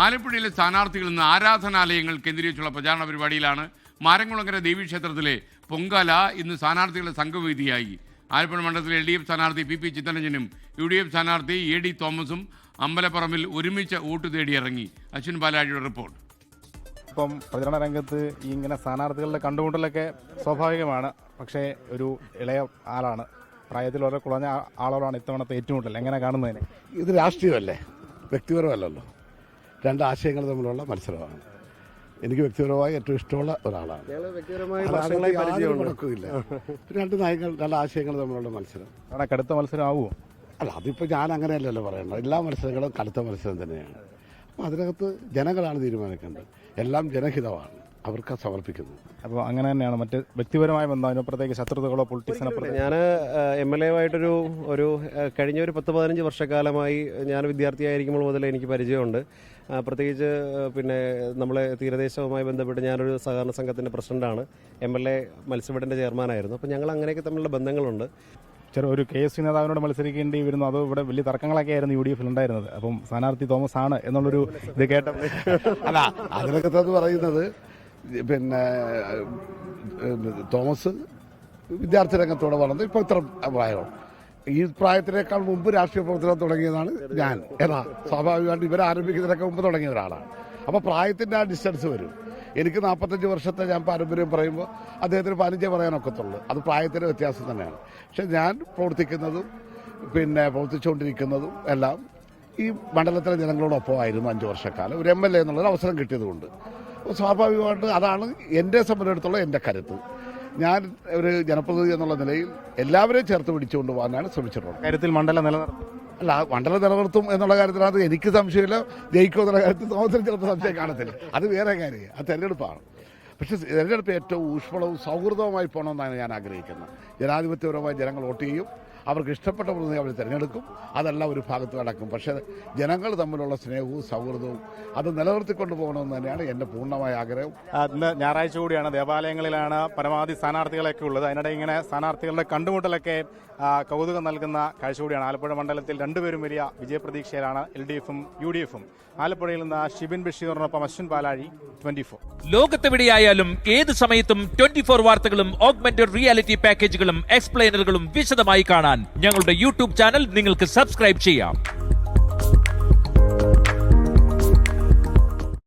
ആലപ്പുഴയിലെ സ്ഥാനാർത്ഥികൾ ഇന്ന് ആരാധനാലയങ്ങൾ കേന്ദ്രീകരിച്ചുള്ള പ്രചാരണ പരിപാടിയിലാണ്. മാരംകുളങ്ങര ദേവീക്ഷേത്രത്തിലെ പൊങ്കാല ഇന്ന് സ്ഥാനാർത്ഥികളുടെ സംഘവേദിയായി. ആലപ്പുഴ മണ്ഡലത്തിലെ LDF സ്ഥാനാർത്ഥി PP ചിത്തരഞ്ജനും UDF സ്ഥാനാർത്ഥി AD തോമസും അമ്പലപ്പറമ്പിൽ ഒരുമിച്ച് വോട്ട് തേടിയിറങ്ങി. അശ്വിൻ പാലാഴിയുടെ റിപ്പോർട്ട്. ഇപ്പം പ്രചരണ രംഗത്ത് ഇങ്ങനെ സ്ഥാനാർത്ഥികളുടെ കണ്ടുമുട്ടലൊക്കെ സ്വാഭാവികമാണ്. പക്ഷേ ഒരു ഇളയ ആളാണ്, പ്രായത്തിൽ വളരെ കുറഞ്ഞ ആളോടാണ് ഇത്തവണത്തെ ഏറ്റുമുട്ടൽ. എങ്ങനെ കാണുന്നതിന്? ഇത് രാഷ്ട്രീയമല്ലേ, വ്യക്തിപരമല്ലല്ലോ. രണ്ട് ആശയങ്ങൾ തമ്മിലുള്ള മത്സരമാണ്. എനിക്ക് വ്യക്തിപരമായി ഏറ്റവും ഇഷ്ടമുള്ള ഒരാളാണ്. നടക്കില്ല. രണ്ട് ആശയങ്ങൾ തമ്മിലുള്ള മത്സരം കടുത്ത മത്സരം ആവുമോ? അല്ല, അതിപ്പോൾ ഞാൻ അങ്ങനെയല്ലല്ലോ പറയേണ്ടത്. എല്ലാ മത്സരങ്ങളും കടുത്ത മത്സരം തന്നെയാണ്. അപ്പോൾ അതിനകത്ത് ജനങ്ങളാണ് തീരുമാനിക്കേണ്ടത്. എല്ലാം ജനഹിതമാണ് അവർക്ക് സമർപ്പിക്കുന്നത്. അപ്പോൾ അങ്ങനെ തന്നെയാണ്. മറ്റ് വ്യക്തിപരമായ ബന്ധം, അതിനപ്പുറത്തേക്ക് ശത്രുതകളോ പൊളിറ്റിക്സിനെ? ഞാൻ MLA ആയിട്ടൊരു കഴിഞ്ഞ ഒരു 10-15 വർഷക്കാലമായി ഞാൻ വിദ്യാർത്ഥിയായിരിക്കുമ്പോൾ മുതൽ എനിക്ക് പരിചയമുണ്ട്. പ്രത്യേകിച്ച് പിന്നെ നമ്മളെ തീരദേശവുമായി ബന്ധപ്പെട്ട് ഞാനൊരു സഹകരണ സംഘത്തിൻ്റെ പ്രസിഡന്റാണ്. MLA മത്സ്യബെഡിൻ്റെ ചെയർമാനായിരുന്നു. അപ്പോൾ ഞങ്ങൾ അങ്ങനെയൊക്കെ തമ്മിലുള്ള ബന്ധങ്ങളുണ്ട്. ഒരു KS നേതാവിനോട് മത്സരിക്കേണ്ടി വരുന്നു. അത് ഇവിടെ വലിയ തർക്കങ്ങളൊക്കെ ആയിരുന്നു UDF ഉണ്ടായിരുന്നത്. അപ്പം സ്ഥാനാർത്ഥി തോമസ് ആണ് എന്നുള്ളൊരു ഇത് കേട്ട അല്ല, അതിനൊക്കെ പറയുന്നത് പിന്നെ തോമസ് വിദ്യാർത്ഥി രംഗത്തോടെ വളർന്ന് ഇപ്പോൾ ഇത്ര പ്രായമാണ്. ഈ പ്രായത്തിനേക്കാൾ മുമ്പ് രാഷ്ട്രീയ പ്രവർത്തനം തുടങ്ങിയതാണ് ഞാൻ. ഏതാ സ്വാഭാവികമായിട്ട് ഇവരെ ആരംഭിക്കുന്നതിനൊക്കെ മുമ്പ് തുടങ്ങിയ ഒരാളാണ്. അപ്പോൾ പ്രായത്തിൻ്റെ ആ ഡിസ്റ്റൻസ് വരും. എനിക്ക് 45 വർഷത്തെ ഞാൻ പാരമ്പര്യം പറയുമ്പോൾ അദ്ദേഹത്തിന് 15 പറയാനൊക്കത്തുള്ളൂ. അത് പ്രായത്തിൻ്റെ വ്യത്യാസം തന്നെയാണ്. പക്ഷെ ഞാൻ പ്രവർത്തിക്കുന്നതും പ്രവർത്തിച്ചുകൊണ്ടിരിക്കുന്നതും എല്ലാം ഈ മണ്ഡലത്തിലെ ജനങ്ങളോടൊപ്പമായിരുന്നു 5 വർഷക്കാലം. ഒരു MLA എന്നുള്ളൊരു അവസരം കിട്ടിയതുകൊണ്ട് സ്വാഭാവികമായിട്ട് അതാണ് എന്നെ സംബന്ധിച്ചിടത്തോളം എൻ്റെ കരുത്ത്. ഞാൻ ഒരു ജനപ്രതിനിധി എന്നുള്ള നിലയിൽ എല്ലാവരെയും ചേർത്ത് പിടിച്ചുകൊണ്ട് പോകാനാണ് ശ്രമിച്ചിട്ടുള്ളത്. കാര്യത്തിൽ മണ്ഡലം നിലനിർത്തും. അല്ല, മണ്ഡലം നിലനിർത്തും എന്നുള്ള കാര്യത്തിനകത്ത് എനിക്ക് സംശയമില്ല. ജയിക്കും എന്നുള്ള കാര്യത്തിൽ തോമസിന് ചിലപ്പോൾ സംശയം കാണത്തില്ല. അത് വേറെ കാര്യം, അത് തെരഞ്ഞെടുപ്പാണ്. പക്ഷേ തെരഞ്ഞെടുപ്പ് ഏറ്റവും ഊഷ്മളവും സൗഹൃദവുമായി പോകണമെന്നാണ് ഞാൻ ആഗ്രഹിക്കുന്നത്. ജനാധിപത്യപരമായി ജനങ്ങൾ വോട്ട് ചെയ്യും, അവർക്ക് ഇഷ്ടപ്പെട്ട പ്രതിനിധി അവർ തിരഞ്ഞെടുക്കും. അതെല്ലാം ഒരു ഭാഗത്ത് നടക്കും. പക്ഷേ ജനങ്ങൾ തമ്മിലുള്ള സ്നേഹവും സൗഹൃദവും അത് നിലനിർത്തിക്കൊണ്ടു പോകണമെന്ന് തന്നെയാണ് എൻ്റെ പൂർണ്ണമായ ആഗ്രഹം. ഇന്ന് ഞായറാഴ്ച കൂടിയാണ്. ദേവാലയങ്ങളിലാണ് പരമാവധി സ്ഥാനാർത്ഥികളൊക്കെ ഉള്ളത്. അതിനിടെ ഇങ്ങനെ സ്ഥാനാർത്ഥികളുടെ കണ്ടുമുട്ടലൊക്കെ കൗതുകം നൽകുന്ന കാഴ്ച കൂടിയാണ്. ആലപ്പുഴ മണ്ഡലത്തിൽ രണ്ടുപേരും വലിയ വിജയപ്രതീക്ഷയിലാണ്, LDFും UDFും. ആലപ്പുഴയിൽ നിന്ന് ഷിബിൻ ബഷീറിനൊപ്പം അശ്വിൻ പാലാഴി, 24. ലോകത്തെവിടെയായാലും ഏത് സമയത്തും 24 വാർത്തകളും ഓഗ്മെന്റഡ് റിയാലിറ്റി പാക്കേജുകളും എക്സ്പ്ലെയിനറുകളും വിശദമായി കാണാൻ ഞങ്ങളുടെ YouTube ചാനൽ നിങ്ങൾക്ക് സബ്സ്ക്രൈബ് ചെയ്യാം.